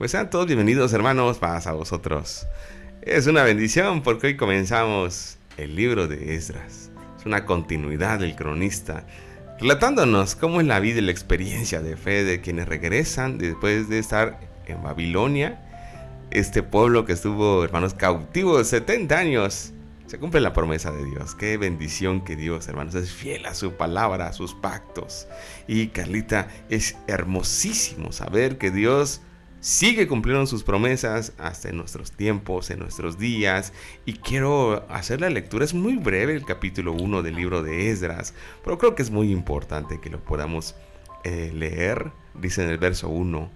Pues sean todos bienvenidos, hermanos, paz a vosotros. Es una bendición porque hoy comenzamos el libro de Esdras. Es una continuidad del cronista, relatándonos cómo es la vida y la experiencia de fe de quienes regresan después de estar en Babilonia. Este pueblo que estuvo, hermanos, cautivo 70 años. Se cumple la promesa de Dios. Qué bendición que Dios, hermanos, es fiel a su palabra, a sus pactos. Y Carlita, es hermosísimo saber que Dios sigue cumpliendo sus promesas hasta en nuestros tiempos, en nuestros días. Y quiero hacer la lectura. Es muy breve el capítulo 1 del libro de Esdras, pero creo que es muy importante que lo podamos leer. Dice en el verso 1: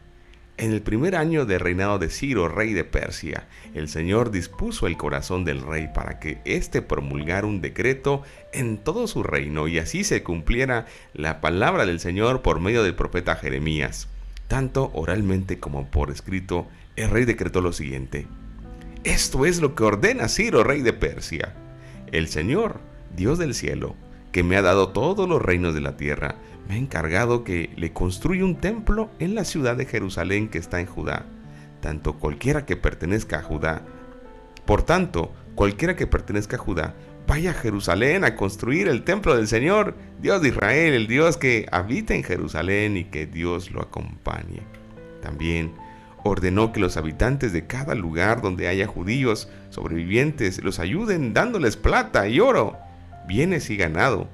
En el primer año del reinado de Ciro, rey de Persia, el Señor dispuso el corazón del rey para que éste promulgara un decreto en todo su reino, y así se cumpliera la palabra del Señor por medio del profeta Jeremías. Tanto oralmente como por escrito, el rey decretó lo siguiente: Esto es lo que ordena Ciro, rey de Persia. El Señor, Dios del cielo, que me ha dado todos los reinos de la tierra, me ha encargado que le construya un templo en la ciudad de Jerusalén que está en Judá. Por tanto, cualquiera que pertenezca a Judá, vaya a Jerusalén a construir el templo del Señor, Dios de Israel, el Dios que habita en Jerusalén, y que Dios lo acompañe. También ordenó que los habitantes de cada lugar donde haya judíos sobrevivientes los ayuden dándoles plata y oro, bienes y ganado,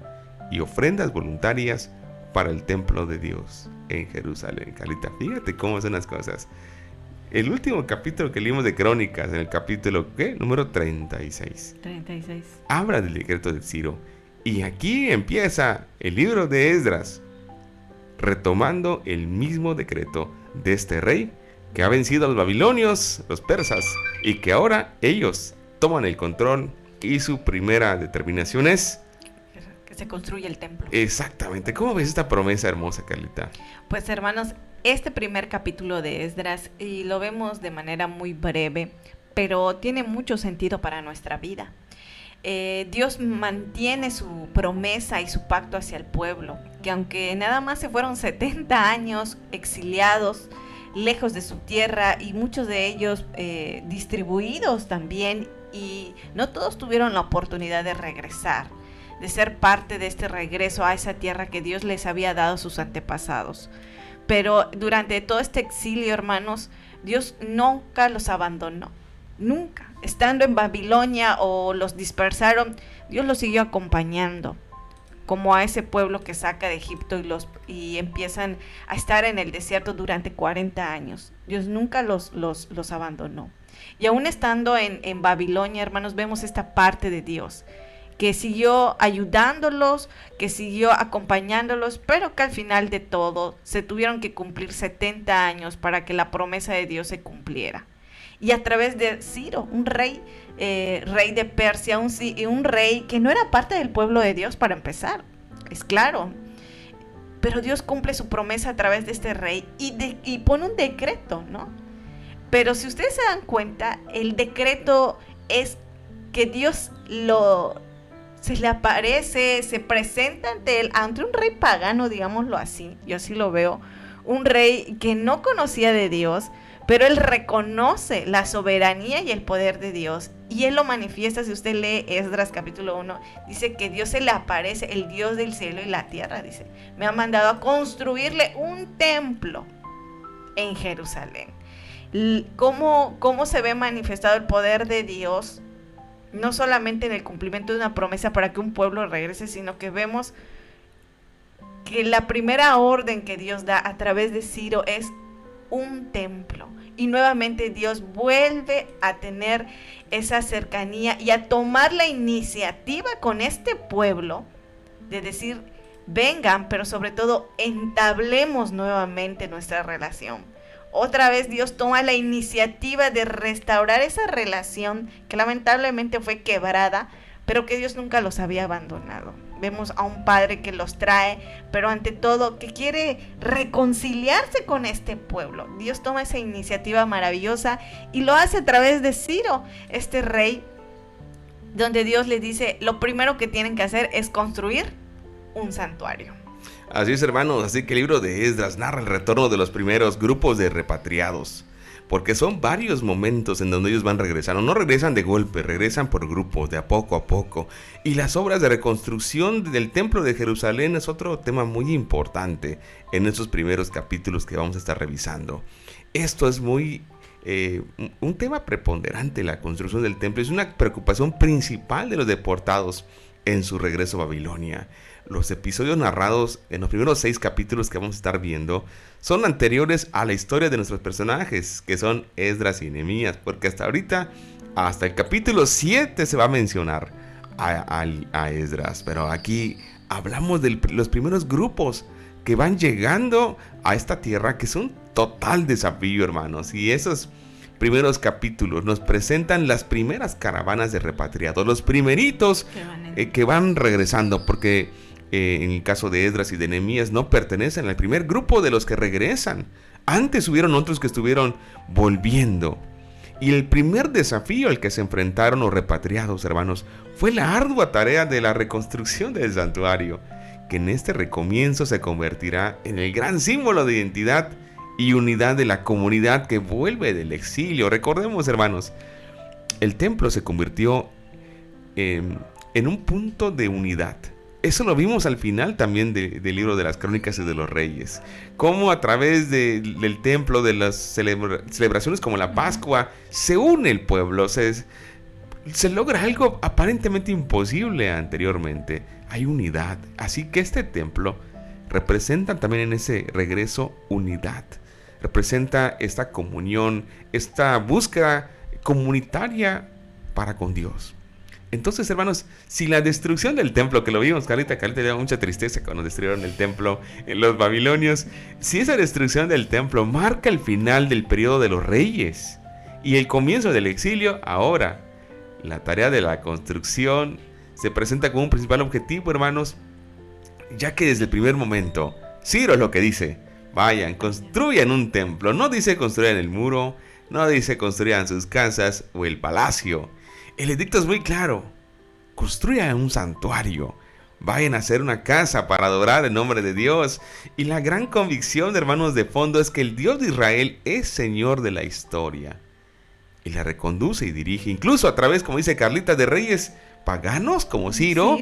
y ofrendas voluntarias para el templo de Dios en Jerusalén. Carlita, fíjate cómo son las cosas. El último capítulo que leímos de Crónicas, en el capítulo número 36, habla del decreto de Ciro. Y aquí empieza el libro de Esdras, retomando el mismo decreto de este rey que ha vencido a los babilonios, los persas, y que ahora ellos toman el control, y su primera determinación es que se construye el templo. Exactamente. ¿Cómo ves esta promesa hermosa, Carlita? Pues, hermanos, este primer capítulo de Esdras, y lo vemos de manera muy breve, pero tiene mucho sentido para nuestra vida. Dios mantiene su promesa y su pacto hacia el pueblo, que aunque nada más se fueron 70 años exiliados, lejos de su tierra, y muchos de ellos distribuidos también, y no todos tuvieron la oportunidad de regresar, de ser parte de este regreso a esa tierra que Dios les había dado a sus antepasados. Pero durante todo este exilio, hermanos, Dios nunca los abandonó, nunca. Estando en Babilonia o los dispersaron, Dios los siguió acompañando, como a ese pueblo que saca de Egipto y empiezan a estar en el desierto durante 40 años. Dios nunca los abandonó. Y aún estando en Babilonia, hermanos, vemos esta parte de Dios, que siguió ayudándolos, que siguió acompañándolos, pero que al final de todo se tuvieron que cumplir 70 años para que la promesa de Dios se cumpliera. Y a través de Ciro, un rey de Persia, un rey que no era parte del pueblo de Dios para empezar, es claro. Pero Dios cumple su promesa a través de este rey y pone un decreto, ¿no? Pero si ustedes se dan cuenta, el decreto es que Dios se le aparece, se presenta ante un rey pagano, digámoslo así, yo así lo veo, un rey que no conocía de Dios, pero él reconoce la soberanía y el poder de Dios, y él lo manifiesta. Si usted lee Esdras capítulo 1, dice que Dios se le aparece, el Dios del cielo y la tierra, dice, me ha mandado a construirle un templo en Jerusalén. ¿Cómo se ve manifestado el poder de Dios? No solamente en el cumplimiento de una promesa para que un pueblo regrese, sino que vemos que la primera orden que Dios da a través de Ciro es un templo. Y nuevamente Dios vuelve a tener esa cercanía y a tomar la iniciativa con este pueblo de decir, vengan, pero sobre todo entablemos nuevamente nuestra relación. Otra vez Dios toma la iniciativa de restaurar esa relación que lamentablemente fue quebrada, pero que Dios nunca los había abandonado. Vemos a un padre que los trae, pero ante todo que quiere reconciliarse con este pueblo. Dios toma esa iniciativa maravillosa y lo hace a través de Ciro, este rey, donde Dios le dice, lo primero que tienen que hacer es construir un santuario. Así es, hermanos, así que el libro de Esdras narra el retorno de los primeros grupos de repatriados. porque son varios momentos en donde ellos van regresando. No regresan de golpe, regresan por grupos, de a poco. Y las obras de reconstrucción del templo de Jerusalén es otro tema muy importante en estos primeros capítulos que vamos a estar revisando. Esto es muy un tema preponderante, la construcción del templo. Es una preocupación principal de los deportados en su regreso a Babilonia. Los episodios narrados en los primeros 6 capítulos que vamos a estar viendo son anteriores a la historia de nuestros personajes, que son Esdras y Nehemías, porque hasta ahorita, hasta el capítulo 7 se va a mencionar a Esdras, pero aquí hablamos de los primeros grupos que van llegando a esta tierra, que es un total desafío, hermanos. Y esos primeros capítulos nos presentan las primeras caravanas de repatriados, los primeritos que van regresando, porque en el caso de Esdras y de Nehemías no pertenecen al primer grupo de los que regresan. Antes hubieron otros que estuvieron volviendo. Y el primer desafío al que se enfrentaron los repatriados, hermanos, fue la ardua tarea de la reconstrucción del santuario, que en este recomienzo se convertirá en el gran símbolo de identidad y unidad de la comunidad que vuelve del exilio. Recordemos, hermanos, el templo se convirtió en un punto de unidad. Eso lo vimos al final también del libro de las Crónicas y de los Reyes. Cómo a través del templo, de las celebraciones como la Pascua, se une el pueblo. Se logra algo aparentemente imposible anteriormente. Hay unidad. Así que este templo representa también en ese regreso unidad. Representa esta comunión, esta búsqueda comunitaria para con Dios. Entonces, hermanos, si la destrucción del templo, que lo vimos, Carlita le dio mucha tristeza cuando destruyeron el templo en los babilonios, si esa destrucción del templo marca el final del periodo de los reyes y el comienzo del exilio, ahora la tarea de la construcción se presenta como un principal objetivo, hermanos, ya que desde el primer momento, Ciro es lo que dice: vayan, construyan un templo. No dice construyan el muro, no dice construyan sus casas o el palacio. El edicto es muy claro: construyan un santuario, vayan a hacer una casa para adorar el nombre de Dios. Y la gran convicción, hermanos, de fondo es que el Dios de Israel es Señor de la historia y la reconduce y dirige, incluso a través, como dice Carlita, de reyes paganos como Ciro.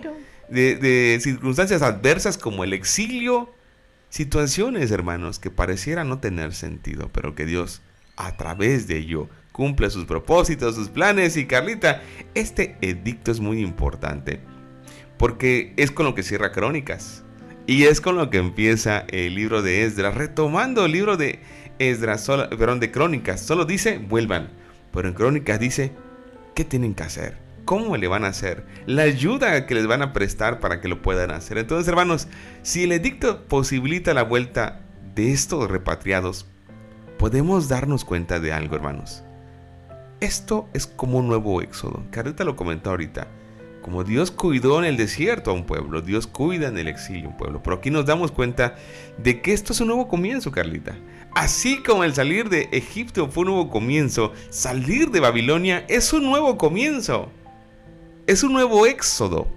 De circunstancias adversas como el exilio, situaciones, hermanos, que parecieran no tener sentido, pero que Dios a través de ello cumple sus propósitos, sus planes. Y Carlita, este edicto es muy importante porque es con lo que cierra Crónicas y es con lo que empieza el libro de Esdras, retomando el libro de Esdras, de Crónicas. Solo dice vuelvan, pero en Crónicas dice qué tienen que hacer, cómo le van a hacer, la ayuda que les van a prestar para que lo puedan hacer. Entonces, hermanos, si el edicto posibilita la vuelta de estos repatriados, podemos darnos cuenta de algo, hermanos. Esto es como un nuevo éxodo. Carlita lo comentó ahorita. Como Dios cuidó en el desierto a un pueblo, Dios cuida en el exilio a un pueblo. Pero aquí nos damos cuenta de que esto es un nuevo comienzo, Carlita. Así como el salir de Egipto fue un nuevo comienzo, salir de Babilonia es un nuevo comienzo. Es un nuevo éxodo.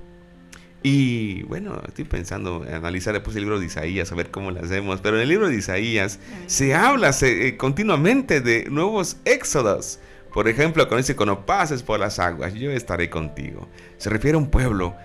Y bueno, estoy pensando en analizar después el libro de Isaías, a ver cómo lo hacemos. Pero en el libro de Isaías se habla continuamente de nuevos éxodos. Por ejemplo, cuando dice: cuando pases por las aguas, yo estaré contigo. Se refiere a un pueblo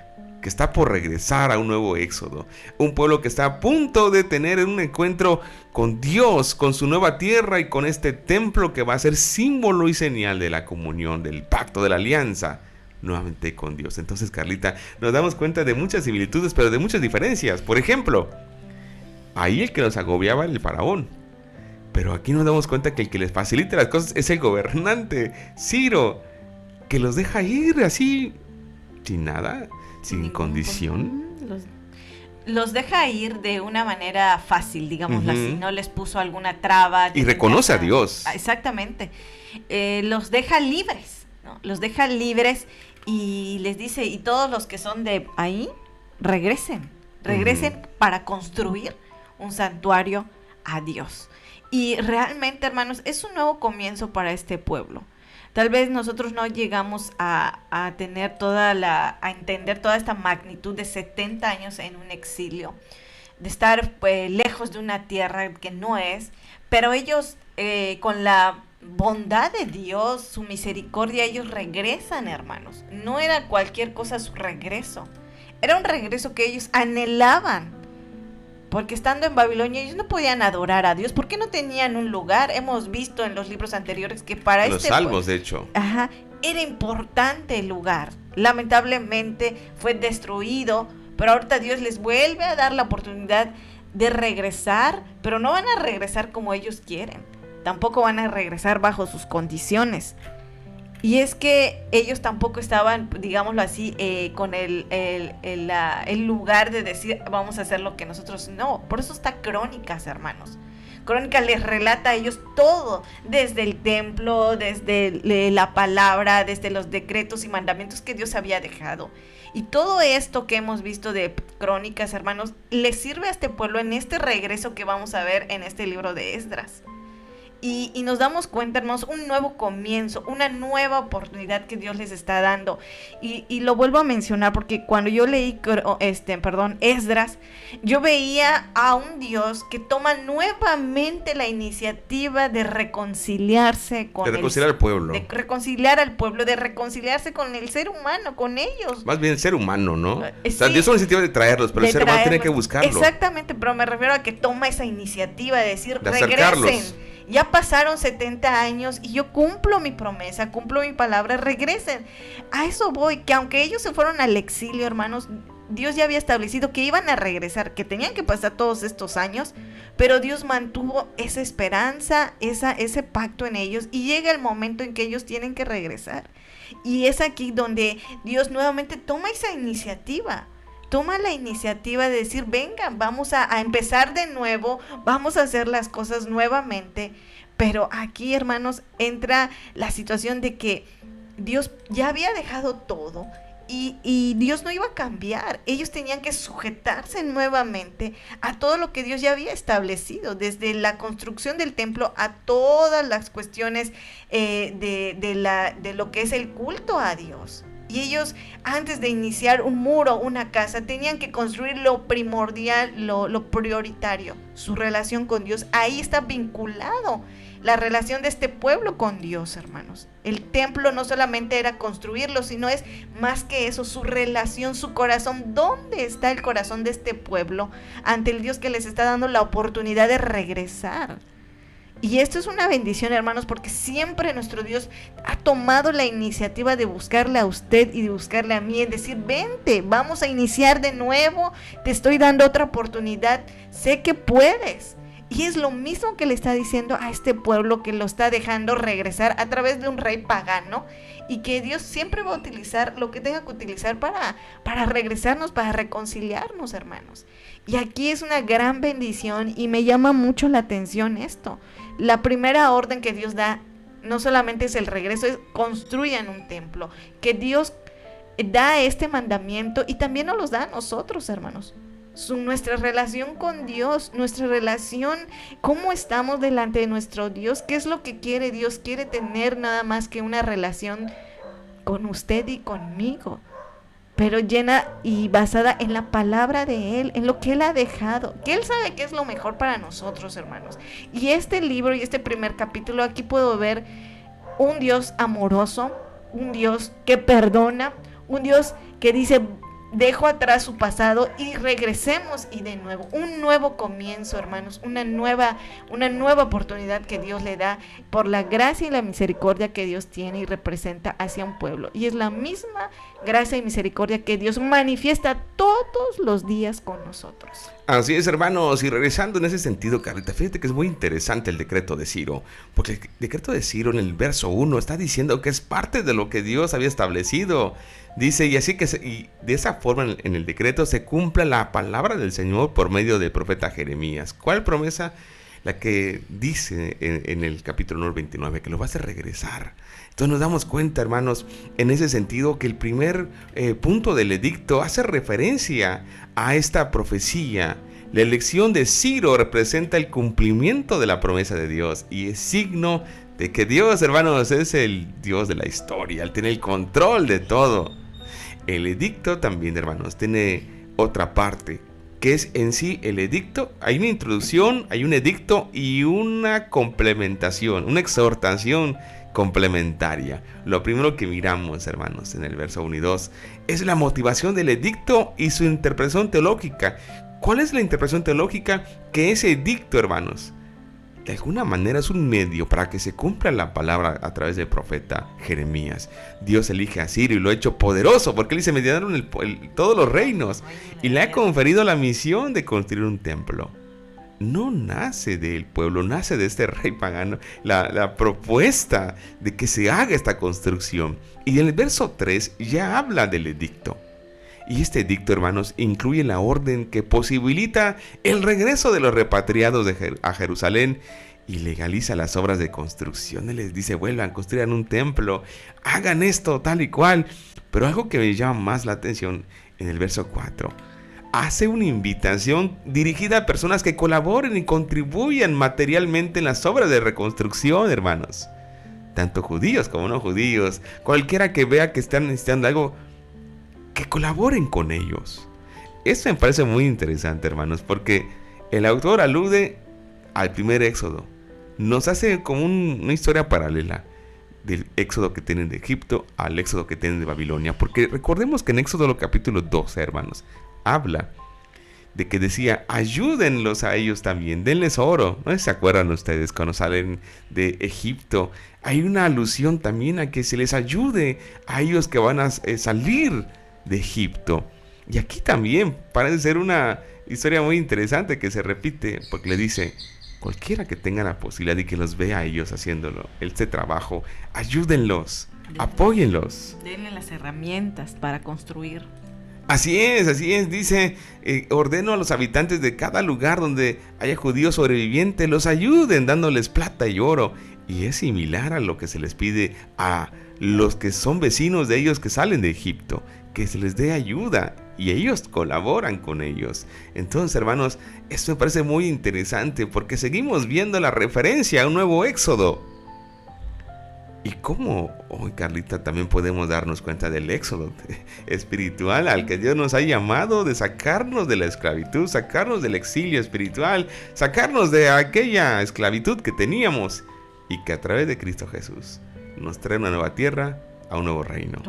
que está por regresar a un nuevo éxodo. Un pueblo que está a punto de tener un encuentro con Dios, con su nueva tierra y con este templo que va a ser símbolo y señal de la comunión, del pacto, de la alianza nuevamente con Dios. Entonces, Carlita, nos damos cuenta de muchas similitudes, pero de muchas diferencias. Por ejemplo, ahí el que los agobiaba era el faraón, pero aquí nos damos cuenta que el que les facilita las cosas es el gobernante, Ciro, que los deja ir así, sin nada, sin condición. Los deja ir de una manera fácil, digámoslo así. No les puso alguna traba. Y reconoce a Dios. Exactamente. Los deja libres, ¿no? Los deja libres y les dice: y todos los que son de ahí, regresen para construir un santuario a Dios. Y realmente, hermanos, es un nuevo comienzo para este pueblo. Tal vez nosotros no llegamos a tener a entender toda esta magnitud de 70 años en un exilio, de estar lejos de una tierra que no es, pero ellos con la bondad de Dios, su misericordia, ellos regresan, hermanos. No era cualquier cosa su regreso. Era un regreso que ellos anhelaban. Porque estando en Babilonia ellos no podían adorar a Dios, porque no tenían un lugar. Hemos visto en los libros anteriores que para los salmos, de hecho, era importante el lugar. Lamentablemente fue destruido, pero ahorita Dios les vuelve a dar la oportunidad de regresar, pero no van a regresar como ellos quieren. Tampoco van a regresar bajo sus condiciones. Y es que ellos tampoco estaban, digámoslo así, con el lugar de decir vamos a hacer lo que nosotros no. Por eso está Crónicas, hermanos. Crónicas les relata a ellos todo, desde el templo, desde la palabra, desde los decretos y mandamientos que Dios había dejado. Y todo esto que hemos visto de Crónicas, hermanos, les sirve a este pueblo en este regreso que vamos a ver en este libro de Esdras. Y nos damos cuenta, hermanos, un nuevo comienzo, una nueva oportunidad que Dios les está dando. Y lo vuelvo a mencionar porque cuando yo leí Esdras, yo veía a un Dios que toma nuevamente la iniciativa de reconciliarse con reconciliar al pueblo. De reconciliar al pueblo, de reconciliarse con el ser humano, con ellos. Más bien el ser humano, ¿no? Sí, o sea, Dios toma la iniciativa de traerlos, pero el ser humano tiene que buscarlo. Exactamente, pero me refiero a que toma esa iniciativa de decir, de acercarlos. Regresen. Ya pasaron 70 años y yo cumplo mi promesa, cumplo mi palabra, regresen. A eso voy, que aunque ellos se fueron al exilio, hermanos, Dios ya había establecido que iban a regresar, que tenían que pasar todos estos años, pero Dios mantuvo esa esperanza, ese pacto en ellos, y llega el momento en que ellos tienen que regresar. Y es aquí donde Dios nuevamente toma esa iniciativa. Toma la iniciativa de decir, venga, vamos a empezar de nuevo, vamos a hacer las cosas nuevamente. Pero aquí, hermanos, entra la situación de que Dios ya había dejado todo y Dios no iba a cambiar. Ellos tenían que sujetarse nuevamente a todo lo que Dios ya había establecido, desde la construcción del templo a todas las cuestiones de lo que es el culto a Dios. Y ellos, antes de iniciar un muro, una casa, tenían que construir lo primordial, lo prioritario, su relación con Dios. Ahí está vinculado la relación de este pueblo con Dios, hermanos. El templo no solamente era construirlo, sino es más que eso, su relación, su corazón. ¿Dónde está el corazón de este pueblo ante el Dios que les está dando la oportunidad de regresar? Y esto es una bendición, hermanos, porque siempre nuestro Dios ha tomado la iniciativa de buscarle a usted y de buscarle a mí, en decir, vente, vamos a iniciar de nuevo, te estoy dando otra oportunidad, sé que puedes. Y es lo mismo que le está diciendo a este pueblo que lo está dejando regresar a través de un rey pagano, y que Dios siempre va a utilizar lo que tenga que utilizar para regresarnos, para reconciliarnos, hermanos. Y aquí es una gran bendición y me llama mucho la atención esto. La primera orden que Dios da no solamente es el regreso, es construyan un templo, que Dios da este mandamiento y también nos los da a nosotros, hermanos. Nuestra relación con Dios, nuestra relación, cómo estamos delante de nuestro Dios, qué es lo que quiere Dios. Quiere tener nada más que una relación con usted y conmigo, pero llena y basada en la palabra de Él, en lo que Él ha dejado, que Él sabe que es lo mejor para nosotros, hermanos. Y este libro y este primer capítulo, aquí puedo ver un Dios amoroso, un Dios que perdona, un Dios que dice, dejo atrás su pasado y regresemos, y de nuevo, un nuevo comienzo, hermanos, una nueva oportunidad que Dios le da por la gracia y la misericordia que Dios tiene y representa hacia un pueblo. Y es la misma gracia y misericordia que Dios manifiesta todos los días con nosotros. Así es, hermanos, y regresando en ese sentido, Carlita, fíjate que es muy interesante el decreto de Ciro, porque el decreto de Ciro en el verso 1 está diciendo que es parte de lo que Dios había establecido. Dice, y así que y de esa forma en el decreto se cumpla la palabra del Señor por medio del profeta Jeremías. ¿Cuál promesa? La que dice en el capítulo 29, que lo va a hacer regresar. Entonces nos damos cuenta, hermanos, en ese sentido, que el primer punto del edicto hace referencia a esta profecía. La elección de Ciro representa el cumplimiento de la promesa de Dios y es signo de que Dios, hermanos, es el Dios de la historia. Él tiene el control de todo. El edicto también, hermanos, tiene otra parte. que es en sí el edicto. Hay una introducción, hay un edicto y una complementación, una exhortación complementaria. Lo primero que miramos, hermanos, en el verso 1 y 2 es la motivación del edicto y su interpretación teológica. ¿Cuál es la interpretación teológica? Que ese edicto, hermanos, de alguna manera es un medio para que se cumpla la palabra a través del profeta Jeremías. Dios elige a Ciro y lo ha hecho poderoso, porque él dice: me dieron todos los reinos y le ha conferido la misión de construir un templo. No nace del pueblo, nace de este rey pagano la propuesta de que se haga esta construcción. Y en el verso 3 ya habla del edicto. Y este edicto, hermanos, incluye la orden que posibilita el regreso de los repatriados a Jerusalén y legaliza las obras de construcción. Él les dice: vuelvan, construyan un templo, hagan esto tal y cual. Pero algo que me llama más la atención en el verso 4, hace una invitación dirigida a personas que colaboren y contribuyan materialmente en las obras de reconstrucción, hermanos. Tanto judíos como no judíos, cualquiera que vea que están necesitando algo, que colaboren con ellos. Esto me parece muy interesante, hermanos, porque el autor alude al primer éxodo. Nos hace como una historia paralela del éxodo que tienen de Egipto al éxodo que tienen de Babilonia. Porque recordemos que en Éxodo capítulo 12, hermanos, habla de que decía: ayúdenlos a ellos también, denles oro. ¿No se acuerdan ustedes cuando salen de Egipto? Hay una alusión también a que se les ayude a ellos que van a salir de Egipto. Y aquí también parece ser una historia muy interesante que se repite, porque le dice: cualquiera que tenga la posibilidad y que los vea a ellos haciéndolo, este trabajo, ayúdenlos, apóyenlos. Denle las herramientas para construir. Así es, dice: ordeno a los habitantes de cada lugar donde haya judíos sobrevivientes, los ayuden dándoles plata y oro. Y es similar a lo que se les pide a los que son vecinos de ellos que salen de Egipto, que se les dé ayuda y ellos colaboran con ellos. Entonces, hermanos, esto me parece muy interesante porque seguimos viendo la referencia a un nuevo éxodo. Y cómo hoy, Carlita, también podemos darnos cuenta del éxodo espiritual al que Dios nos ha llamado, de sacarnos de la esclavitud, sacarnos del exilio espiritual, sacarnos de aquella esclavitud que teníamos y que a través de Cristo Jesús nos trae una nueva tierra, a un nuevo reino.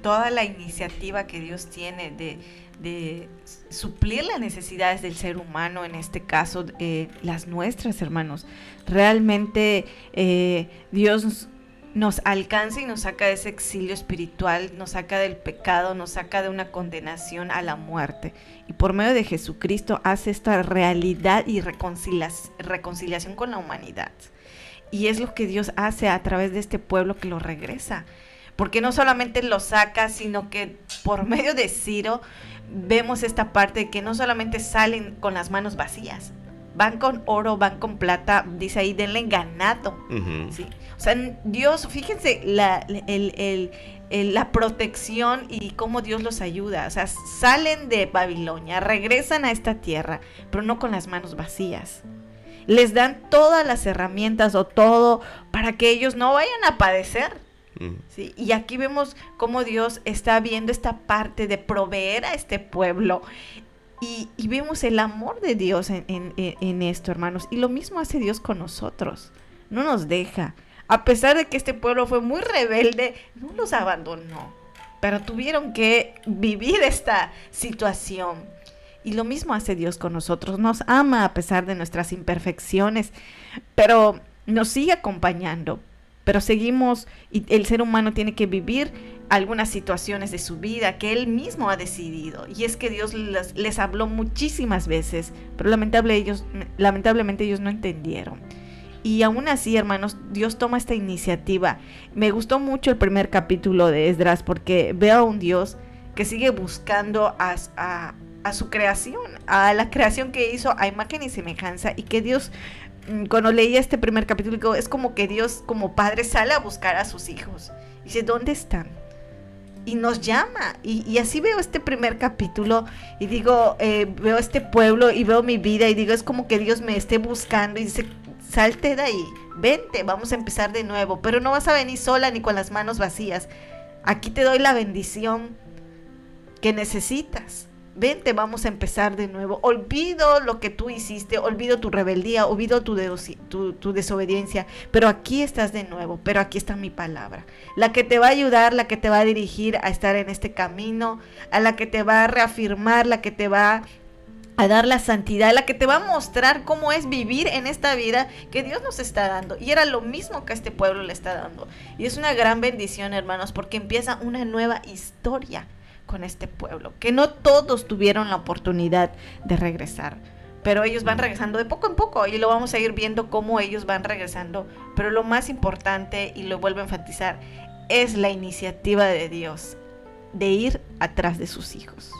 Toda la iniciativa que Dios tiene de suplir las necesidades del ser humano, en este caso las nuestras, hermanos. Realmente Dios nos alcanza y nos saca de ese exilio espiritual, nos saca del pecado, nos saca de una condenación a la muerte. Y por medio de Jesucristo hace esta realidad y reconciliación con la humanidad. Y es lo que Dios hace a través de este pueblo que lo regresa. Porque no solamente lo saca, sino que por medio de Ciro vemos esta parte de que no solamente salen con las manos vacías, van con oro, van con plata, dice ahí: denle ganado. Uh-huh. ¿Sí? O sea, Dios, fíjense la protección y cómo Dios los ayuda. O sea, salen de Babilonia, regresan a esta tierra, pero no con las manos vacías. Les dan todas las herramientas o todo para que ellos no vayan a padecer. ¿Sí? Y aquí vemos cómo Dios está viendo esta parte de proveer a este pueblo y vemos el amor de Dios en esto, hermanos. Y lo mismo hace Dios con nosotros, no nos deja. A pesar de que este pueblo fue muy rebelde, no los abandonó, pero tuvieron que vivir esta situación. Y lo mismo hace Dios con nosotros, nos ama a pesar de nuestras imperfecciones, pero nos sigue acompañando. Pero seguimos, y el ser humano tiene que vivir algunas situaciones de su vida que él mismo ha decidido. Y es que Dios les habló muchísimas veces, pero lamentablemente ellos no entendieron. Y aún así, hermanos, Dios toma esta iniciativa. Me gustó mucho el primer capítulo de Esdras porque veo a un Dios que sigue buscando a su creación, a la creación que hizo a imagen y semejanza, y que Dios... Cuando leía este primer capítulo, es como que Dios como padre sale a buscar a sus hijos. Y dice: ¿dónde están? Y nos llama. Y así veo este primer capítulo y digo, veo este pueblo y veo mi vida y digo, es como que Dios me esté buscando y dice: salte de ahí, vente, vamos a empezar de nuevo. Pero no vas a venir sola ni con las manos vacías. Aquí te doy la bendición que necesitas. vente, vamos a empezar de nuevo. Olvido lo que tú hiciste, olvido tu rebeldía, olvido tu desobediencia, pero aquí estás de nuevo, pero aquí está mi palabra, la que te va a ayudar, la que te va a dirigir a estar en este camino, a la que te va a reafirmar, la que te va a dar la santidad, la que te va a mostrar cómo es vivir en esta vida que Dios nos está dando. Y era lo mismo que este pueblo le está dando. Y es una gran bendición, hermanos, porque empieza una nueva historia con este pueblo, que no todos tuvieron la oportunidad de regresar, pero ellos van regresando de poco en poco y lo vamos a ir viendo cómo ellos van regresando. Pero lo más importante, y lo vuelvo a enfatizar, es la iniciativa de Dios de ir atrás de sus hijos.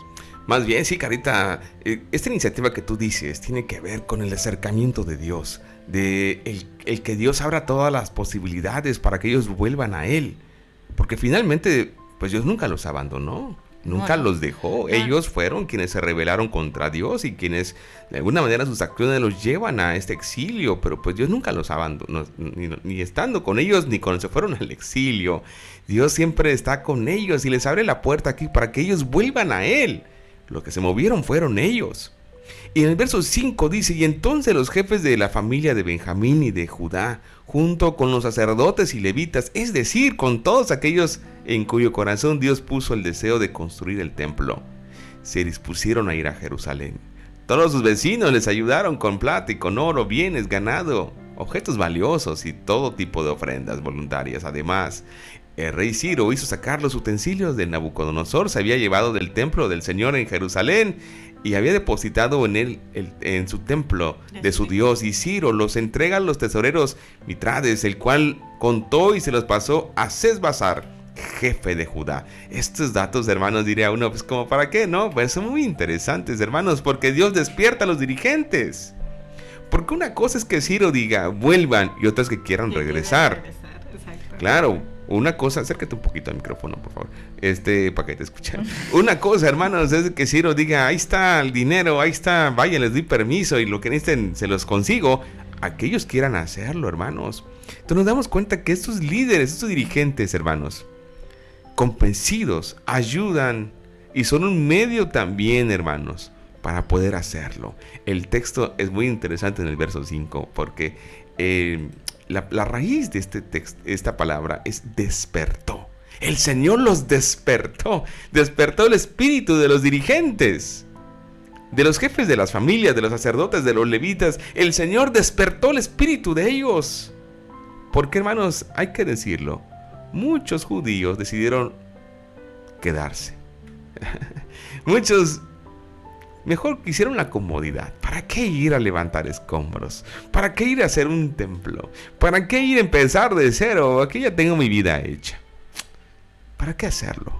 Más bien, sí, Carita, esta iniciativa que tú dices tiene que ver con el acercamiento de Dios, de el que Dios abra todas las posibilidades para que ellos vuelvan a Él, porque finalmente, pues Dios nunca los abandonó. Nunca los dejó. Ellos fueron quienes se rebelaron contra Dios y quienes de alguna manera sus acciones los llevan a este exilio, pero pues Dios nunca los abandonó, ni estando con ellos ni cuando se fueron al exilio. Dios siempre está con ellos y les abre la puerta aquí para que ellos vuelvan a Él. Los que se movieron fueron ellos. Y en el verso 5 dice: y entonces los jefes de la familia de Benjamín y de Judá, junto con los sacerdotes y levitas, es decir, con todos aquellos en cuyo corazón Dios puso el deseo de construir el templo, se dispusieron a ir a Jerusalén. Todos sus vecinos les ayudaron con plata y con oro, bienes, ganado, objetos valiosos y todo tipo de ofrendas voluntarias. Además, el rey Ciro hizo sacar los utensilios de Nabucodonosor, se había llevado del templo del Señor en Jerusalén y había depositado en él en su templo de su Dios. Y Ciro los entrega a los tesoreros Mitrades, el cual contó y se los pasó a Sesbazar, jefe de Judá. Estos datos, hermanos, diría uno, pues como para qué, ¿no? Pues son muy interesantes, hermanos, porque Dios despierta a los dirigentes. Porque una cosa es que Ciro diga, vuelvan, y otra es que quieran regresar. Claro. Una cosa, acércate un poquito al micrófono, por favor, para que te escuchen. Una cosa, hermanos, es que Ciro diga, ahí está el dinero, ahí está, vaya, les doy permiso y lo que necesiten se los consigo. Aquellos quieran hacerlo, hermanos. Entonces nos damos cuenta que estos líderes, estos dirigentes, hermanos, convencidos, ayudan y son un medio también, hermanos, para poder hacerlo. El texto es muy interesante en el verso 5 porque la raíz de esta palabra es despertó. El Señor los despertó. Despertó el espíritu de los dirigentes, de los jefes de las familias, de los sacerdotes, de los levitas. El Señor despertó el espíritu de ellos. Porque, hermanos, hay que decirlo, muchos judíos decidieron quedarse. Muchos mejor quisieron la comodidad. ¿Para qué ir a levantar escombros? ¿Para qué ir a hacer un templo? ¿Para qué ir a empezar de cero? Aquí ya tengo mi vida hecha. ¿Para qué hacerlo?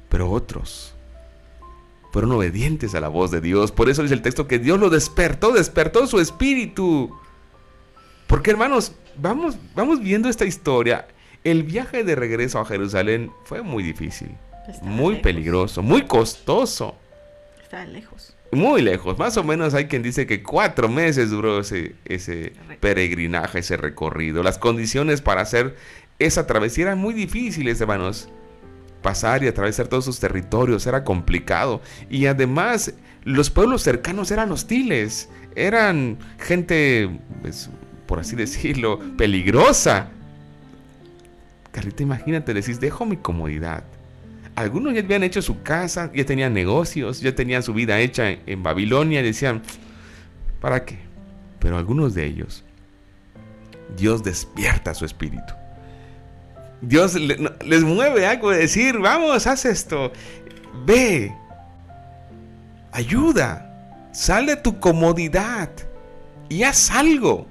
Pero otros fueron obedientes a la voz de Dios. Por eso dice el texto que Dios lo despertó su espíritu. Porque, hermanos, vamos viendo esta historia. El viaje de regreso a Jerusalén fue muy difícil, muy peligroso, muy costoso. Está lejos. Muy lejos. Más o menos hay quien dice que 4 meses duró ese peregrinaje, ese recorrido. Las condiciones para hacer esa travesía eran muy difíciles, hermanos. Pasar y atravesar todos sus territorios era complicado. Y además, los pueblos cercanos eran hostiles. Eran gente, pues, por así decirlo, peligrosa. Carlita, imagínate, decís, dejo mi comodidad. Algunos ya habían hecho su casa, ya tenían negocios, ya tenían su vida hecha en Babilonia y decían, ¿para qué? Pero algunos de ellos, Dios despierta su espíritu. Dios les mueve algo de decir, vamos, haz esto, ve, ayuda, sal de tu comodidad y haz algo.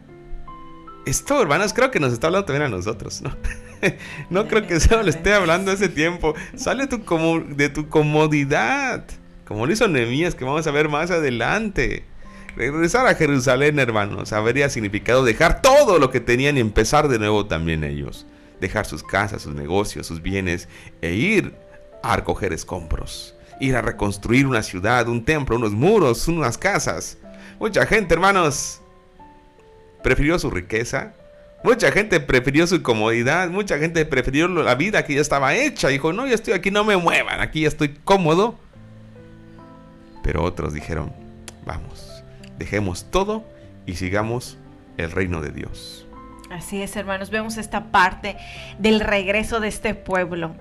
Esto, hermanos, creo que nos está hablando también a nosotros, ¿no? No creo que solo le esté hablando ese tiempo. Sale de tu comodidad, como lo hizo Nehemías, que vamos a ver más adelante. Regresar a Jerusalén, hermanos, habría significado dejar todo lo que tenían y empezar de nuevo también ellos. Dejar sus casas, sus negocios, sus bienes e ir a recoger escombros. Ir a reconstruir una ciudad, un templo, unos muros, unas casas. Mucha gente, hermanos, prefirió su riqueza. Mucha gente prefirió su comodidad. Mucha gente prefirió la vida que ya estaba hecha. Dijo, no, yo estoy aquí, no me muevan. Aquí ya estoy cómodo. Pero otros dijeron, vamos, dejemos todo y sigamos el reino de Dios. Así es, hermanos, vemos esta parte del regreso de este pueblo.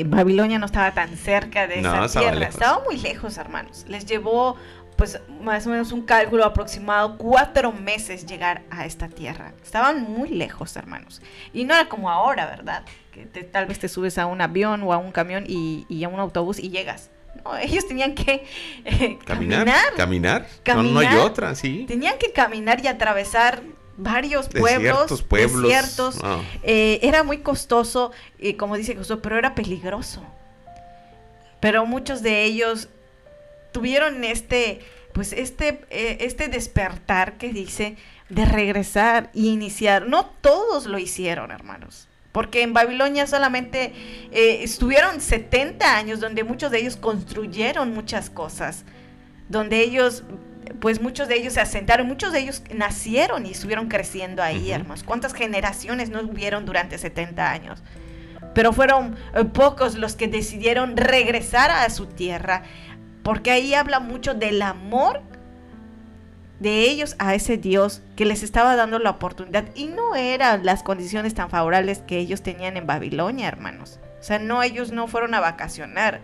Babilonia no estaba tan cerca de esa tierra, estaba muy lejos, hermanos. Les llevó, pues, más o menos un cálculo aproximado, 4 meses llegar a esta tierra. Estaban muy lejos, hermanos. Y no era como ahora, ¿verdad? Que tal vez te subes a un avión o a un camión y a un autobús y llegas. No, ellos tenían que caminar. No hay otra, sí. Tenían que caminar y atravesar varios pueblos, desiertos. No. Era muy costoso, como dice Josué, pero era peligroso. Pero muchos de ellos tuvieron este despertar que dice de regresar y iniciar. No todos lo hicieron, hermanos, porque en Babilonia solamente estuvieron 70 años, donde muchos de ellos construyeron muchas cosas, donde ellos, pues muchos de ellos se asentaron, muchos de ellos nacieron y estuvieron creciendo ahí, hermanos. ¿Cuántas generaciones no hubieron durante 70 años? Pero fueron pocos los que decidieron regresar a su tierra, porque ahí habla mucho del amor de ellos a ese Dios que les estaba dando la oportunidad, y no eran las condiciones tan favorables que ellos tenían en Babilonia, hermanos. O sea, ellos no fueron a vacacionar,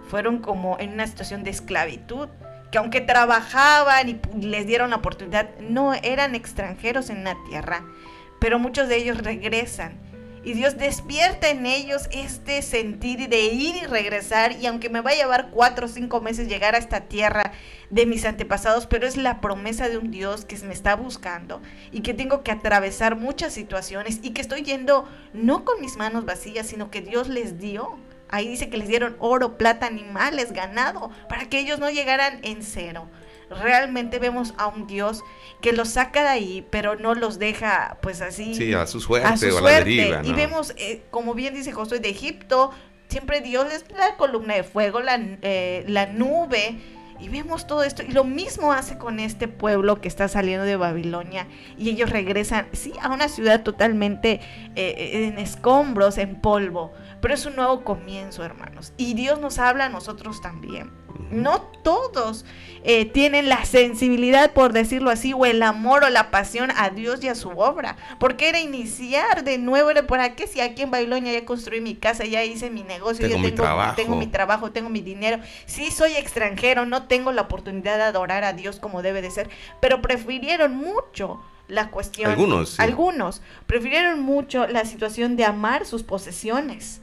fueron como en una situación de esclavitud, que aunque trabajaban y les dieron la oportunidad, no eran extranjeros en la tierra, pero muchos de ellos regresan. Y Dios despierta en ellos este sentir de ir y regresar, y aunque me va a llevar 4 o 5 meses llegar a esta tierra de mis antepasados, pero es la promesa de un Dios que me está buscando y que tengo que atravesar muchas situaciones, y que estoy yendo no con mis manos vacías, sino que Dios les dio. Ahí dice que les dieron oro, plata, animales, ganado, para que ellos no llegaran en cero. Realmente vemos a un Dios que los saca de ahí, pero no los deja pues así. Sí, a su suerte o a la deriva, ¿no? Y vemos, como bien dice Josué, de Egipto, siempre Dios les da la columna de fuego, la nube, y vemos todo esto. Y lo mismo hace con este pueblo que está saliendo de Babilonia, y ellos regresan, sí, a una ciudad totalmente en escombros, en polvo, pero es un nuevo comienzo, hermanos. Y Dios nos habla a nosotros también. No todos tienen la sensibilidad, por decirlo así, o el amor o la pasión a Dios y a su obra, porque era iniciar de nuevo. ¿Para qué? Si aquí en Babilonia ya construí mi casa, ya hice mi negocio, tengo mi trabajo, tengo mi dinero, sí soy extranjero, no tengo la oportunidad de adorar a Dios como debe de ser, pero prefirieron mucho la cuestión, algunos prefirieron mucho la situación de amar sus posesiones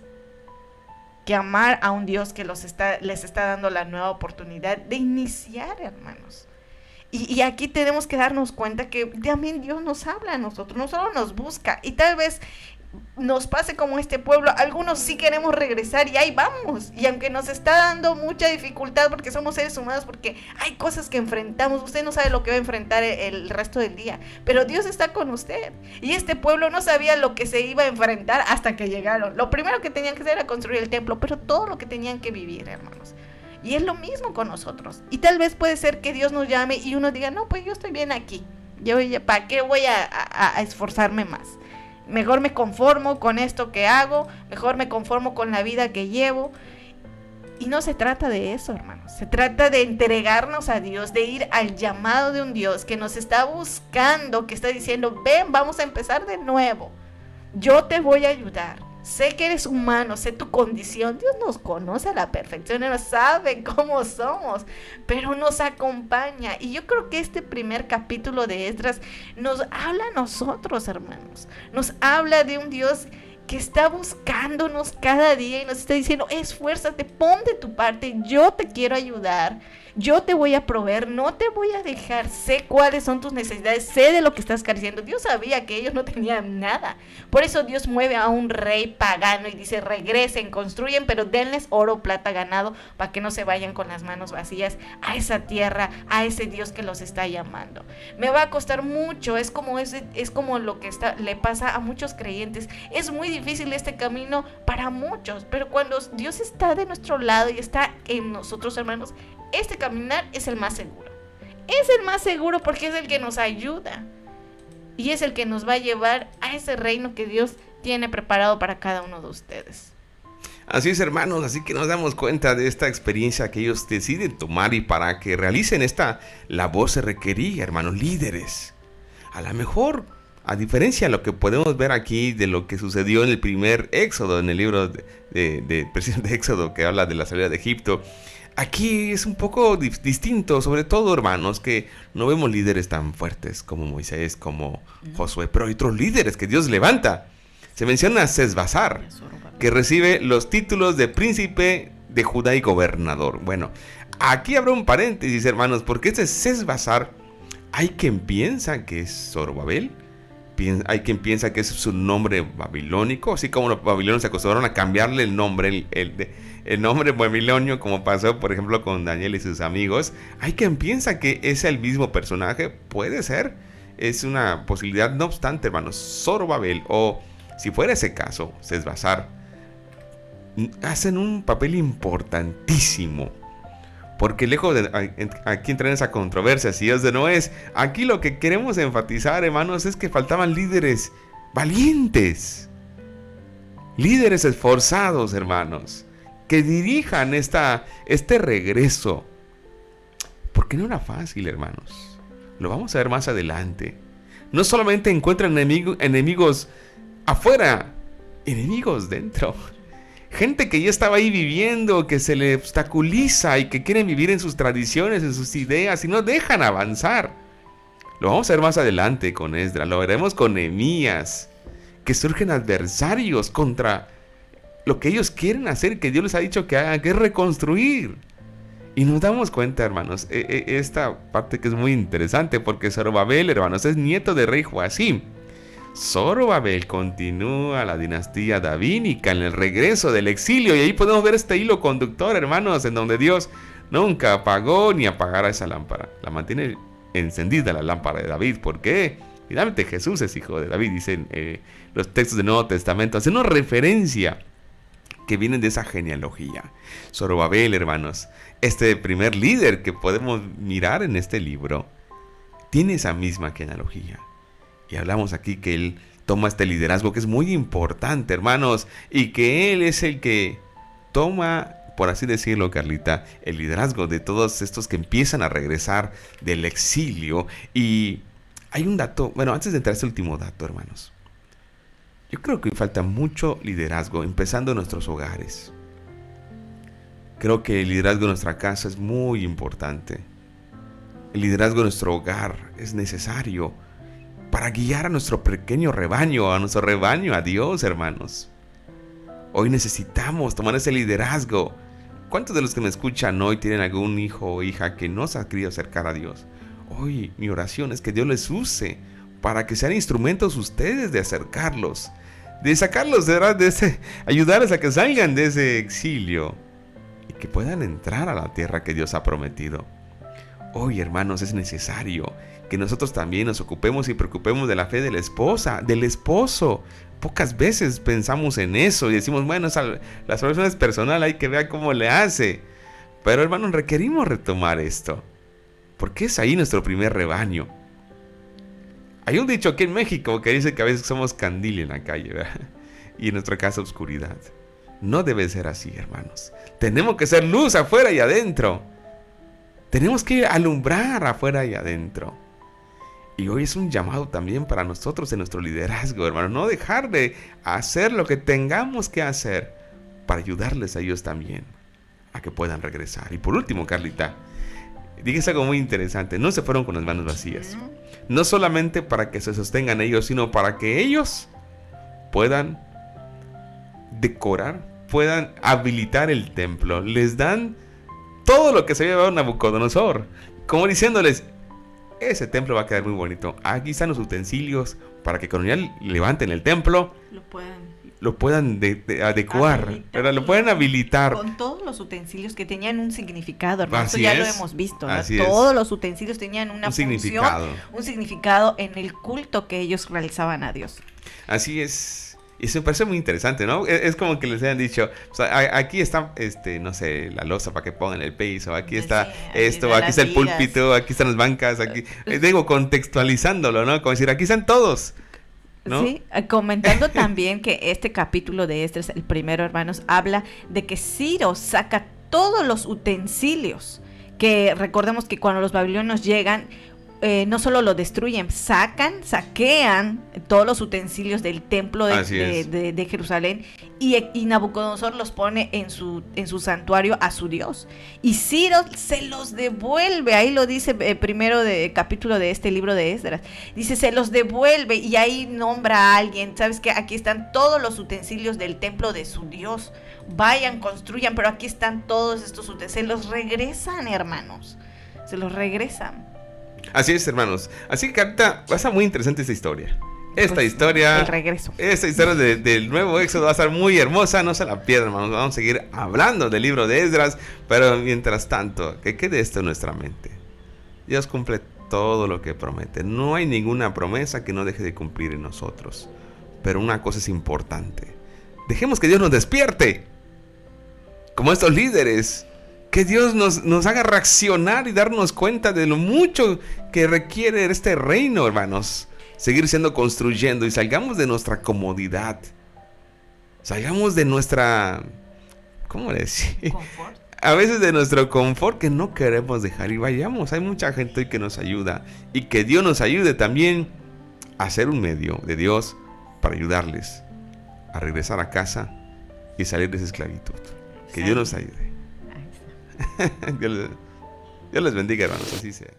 que amar a un Dios que les está dando la nueva oportunidad de iniciar, hermanos. Y aquí tenemos que darnos cuenta que también Dios nos habla a nosotros, no solo nos busca, y tal vez nos pase como este pueblo, algunos sí queremos regresar y ahí vamos, y aunque nos está dando mucha dificultad porque somos seres humanos, porque hay cosas que enfrentamos, usted no sabe lo que va a enfrentar el resto del día, pero Dios está con usted, y este pueblo no sabía lo que se iba a enfrentar hasta que llegaron. Lo primero que tenían que hacer era construir el templo, pero todo lo que tenían que vivir, hermanos. Y es lo mismo con nosotros, y tal vez puede ser que Dios nos llame y uno diga, no, pues yo estoy bien aquí, ¿para qué voy a esforzarme más? Mejor me conformo con esto que hago, mejor me conformo con la vida que llevo. Y no se trata de eso, hermanos. Se trata de entregarnos a Dios, de ir al llamado de un Dios que nos está buscando, que está diciendo, ven, vamos a empezar de nuevo. Yo te voy a ayudar. Sé que eres humano, sé tu condición. Dios nos conoce a la perfección, Él sabe cómo somos, pero nos acompaña. Y yo creo que este primer capítulo de Esdras nos habla a nosotros, hermanos. Nos habla de un Dios que está buscándonos cada día y nos está diciendo, esfuérzate, pon de tu parte, yo te quiero ayudar, yo te voy a proveer, no te voy a dejar, sé cuáles son tus necesidades, sé de lo que estás careciendo. Dios sabía que ellos no tenían nada, por eso Dios mueve a un rey pagano y dice, regresen, construyen, pero denles oro, plata, ganado, para que no se vayan con las manos vacías a esa tierra, a ese Dios que los está llamando. Me va a costar mucho, es como lo que le pasa a muchos creyentes, es muy difícil este camino para muchos, pero cuando Dios está de nuestro lado y está en nosotros, hermanos, este caminar es el más seguro. Es el más seguro porque es el que nos ayuda y es el que nos va a llevar a ese reino que Dios tiene preparado para cada uno de ustedes. Así es, hermanos, así que nos damos cuenta de esta experiencia que ellos deciden tomar, y para que realicen esta labor se requería, hermanos, líderes. A lo mejor, a diferencia de lo que podemos ver aquí, de lo que sucedió en el primer Éxodo, en el libro precisamente de Éxodo, que habla de la salida de Egipto, aquí es un poco distinto, sobre todo, hermanos, que no vemos líderes tan fuertes como Moisés, como Josué, pero hay otros líderes que Dios levanta. Se menciona a Sesbazar, que recibe los títulos de príncipe de Judá y gobernador. Bueno, aquí habrá un paréntesis, hermanos, porque este Sesbazar, hay quien piensa que es Zorobabel, hay quien piensa que es su nombre babilónico, así como los babilonios se acostumbraron a cambiarle el nombre, el nombre babilonio, como pasó, por ejemplo, con Daniel y sus amigos. Hay quien piensa que es el mismo personaje, puede ser, es una posibilidad. No obstante, hermanos, Zorobabel, o si fuera ese caso, Sesbazar, hacen un papel importantísimo. Porque lejos de aquí entrar en esa controversia, si es de no es, aquí lo que queremos enfatizar, hermanos, es que faltaban líderes valientes, líderes esforzados, hermanos, que dirijan este regreso. Porque no era fácil, hermanos. Lo vamos a ver más adelante. No solamente encuentran enemigos afuera, enemigos dentro. Gente que ya estaba ahí viviendo, que se le obstaculiza y que quieren vivir en sus tradiciones, en sus ideas, y no dejan avanzar. Lo vamos a ver más adelante con Esdras, lo veremos con Nehemías, que surgen adversarios contra lo que ellos quieren hacer, que Dios les ha dicho que hagan, que es reconstruir. Y nos damos cuenta, hermanos, esta parte que es muy interesante, porque Zorobabel, hermanos, es nieto del rey Joacim. Zorobabel continúa la dinastía davídica en el regreso del exilio, y ahí podemos ver este hilo conductor, hermanos, en donde Dios nunca apagó ni apagará esa lámpara. La mantiene encendida la lámpara de David. ¿Por qué? Finalmente Jesús es hijo de David, dicen los textos del Nuevo Testamento, hacen una referencia que vienen de esa genealogía. Zorobabel, hermanos, este primer líder que podemos mirar en este libro, tiene esa misma genealogía. Y hablamos aquí que él toma este liderazgo que es muy importante, hermanos, y que él es el que toma, por así decirlo, Carlita, el liderazgo de todos estos que empiezan a regresar del exilio. Y hay un dato, bueno, antes de entrar a este último dato, hermanos, yo creo que falta mucho liderazgo, empezando en nuestros hogares. Creo que el liderazgo de nuestra casa es muy importante. El liderazgo de nuestro hogar es necesario para guiar a nuestro pequeño rebaño, a Dios, hermanos. Hoy necesitamos tomar ese liderazgo. ¿Cuántos de los que me escuchan hoy tienen algún hijo o hija que no se ha querido acercar a Dios? Hoy mi oración es que Dios les use para que sean instrumentos ustedes de acercarlos, de sacarlos de ese, ayudarles a que salgan de ese exilio y que puedan entrar a la tierra que Dios ha prometido. Hoy, hermanos, es necesario que nosotros también nos ocupemos y preocupemos de la fe de la esposa, del esposo. Pocas veces pensamos en eso y decimos, bueno, la salvación es personal, hay que ver cómo le hace. Pero, hermanos, requerimos retomar esto, porque es ahí nuestro primer rebaño. Hay un dicho aquí en México que dice que a veces somos candil en la calle, ¿verdad? Y en nuestra casa oscuridad. No debe ser así, hermanos. Tenemos que ser luz afuera y adentro. Tenemos que alumbrar afuera y adentro. Y hoy es un llamado también para nosotros en nuestro liderazgo, hermanos. No dejar de hacer lo que tengamos que hacer para ayudarles a ellos también a que puedan regresar. Y por último, Carlita, dijiste algo muy interesante. No se fueron con las manos vacías. No solamente para que se sostengan ellos, sino para que ellos puedan decorar, puedan habilitar el templo. Les dan todo lo que se había llevado Nabucodonosor, como diciéndoles, ese templo va a quedar muy bonito. Aquí están los utensilios para que cuando ya levanten el templo lo puedan adecuar, pero lo pueden habilitar. Con todos los utensilios que tenían un significado, hermano. Eso Así ya es. lo hemos visto, ¿no? Así Todos es. los utensilios tenían una Un función, significado. un significado en el culto que ellos realizaban a Dios. Así es. Y eso me parece muy interesante, ¿no? Es como que les hayan dicho, o sea, aquí está, no sé, la losa para que pongan el piso, aquí está Sí, esto, de aquí está las el vigas. púlpito, aquí están las bancas, aquí, digo, contextualizándolo, ¿no? Como decir, aquí están todos. ¿no? Sí, comentando también que este capítulo de Esdras, el primero, hermanos, habla de que Ciro saca todos los utensilios, que recordemos que cuando los babilonios llegan, no solo lo destruyen, saquean todos los utensilios del templo de Jerusalén, y Nabucodonosor los pone en su santuario a su Dios. Y Ciro se los devuelve, ahí lo dice primero capítulo de este libro de Esdras. Dice, se los devuelve, y ahí nombra a alguien. ¿Sabes qué? Aquí están todos los utensilios del templo de su Dios. Vayan, construyan, pero aquí están todos estos utensilios. Se los regresan, hermanos. Se los regresan. Así es, hermanos. Así que ahorita va a estar muy interesante esta historia. Esta historia del nuevo Éxodo va a estar muy hermosa. No se la pierdan, hermanos. Vamos a seguir hablando del libro de Esdras. Pero mientras tanto, que quede esto en nuestra mente. Dios cumple todo lo que promete. No hay ninguna promesa que no deje de cumplir en nosotros. Pero una cosa es importante. Dejemos que Dios nos despierte. Como estos líderes. Que Dios nos haga reaccionar y darnos cuenta de lo mucho que requiere este reino, hermanos. Seguir construyendo y salgamos de nuestra comodidad. Salgamos de nuestra... ¿Cómo le decía? Confort. A veces de nuestro confort que no queremos dejar y vayamos. Hay mucha gente hoy que nos ayuda. Y que Dios nos ayude también a ser un medio de Dios para ayudarles a regresar a casa y salir de esa esclavitud. Que Dios nos ayude. Dios les bendiga, hermanos, así sea.